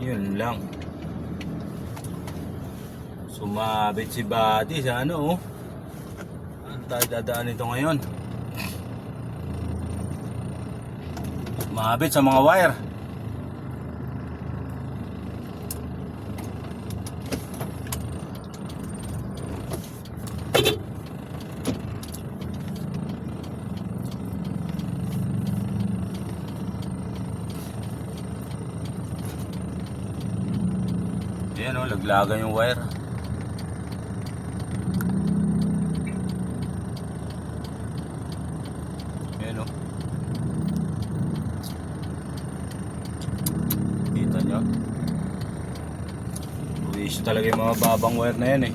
Yun lang. Sumabit si Buddy sa ano, oh. Ano tayo dadaan ito ngayon? Sumabit sa mga wire. Ayan, oh, laglagan yung wire. Ayan, oh. Kita nyo? Issue talaga yung mga babang wire na yan, eh.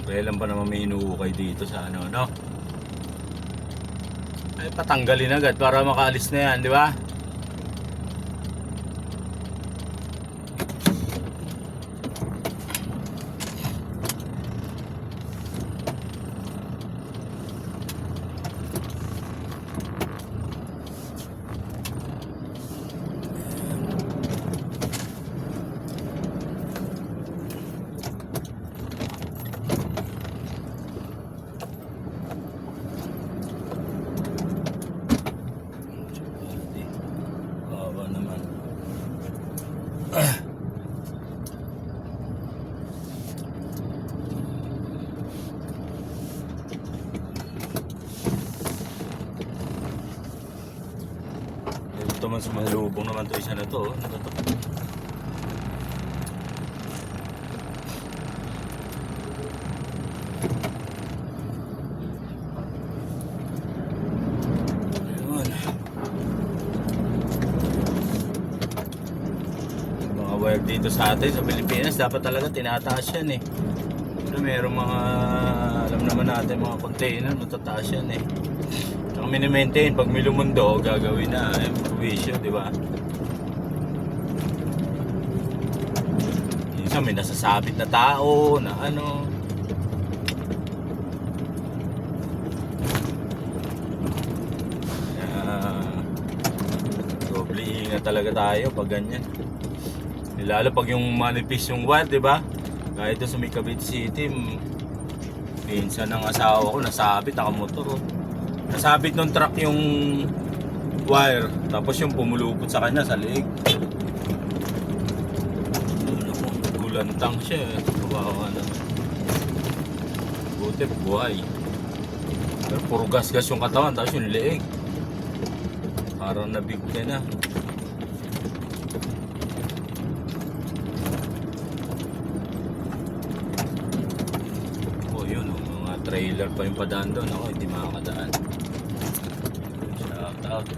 Kailan ba naman may inuukay dito sa ano, no? Ay, patanggalin agad para makaalis na yan, di ba? Ito man sumalubong naman to isa na to, oh. Ayun. Mga wire dito sa atin sa Pilipinas dapat talaga tinataas yan, eh. Pero mayroong mga alam naman natin mga container matataas yan, eh. Ang mini-maintain pag may lumundo gagawin na provision, di ba? Minsan may nasasabit na tao na ano. Doble ingat talaga tayo pag ganyan. Lalo pag yung manipis yung wire, di ba? Kahit sa may Cavite City, pinsan ng asawa ko nasabit, nakamotor, oh. Nasabit ng truck yung wire, tapos yung pumulupot sa kanya sa leeg. Gulantang siya, eh. Kawawa naman. Buti buhay. Pero puro gas-gas yung katawan, tapos yung leeg parang nabigla na. Oh, yun, oh, mga trailer pa yung padaan doon. Ako, hindi makakadaan. Shout out.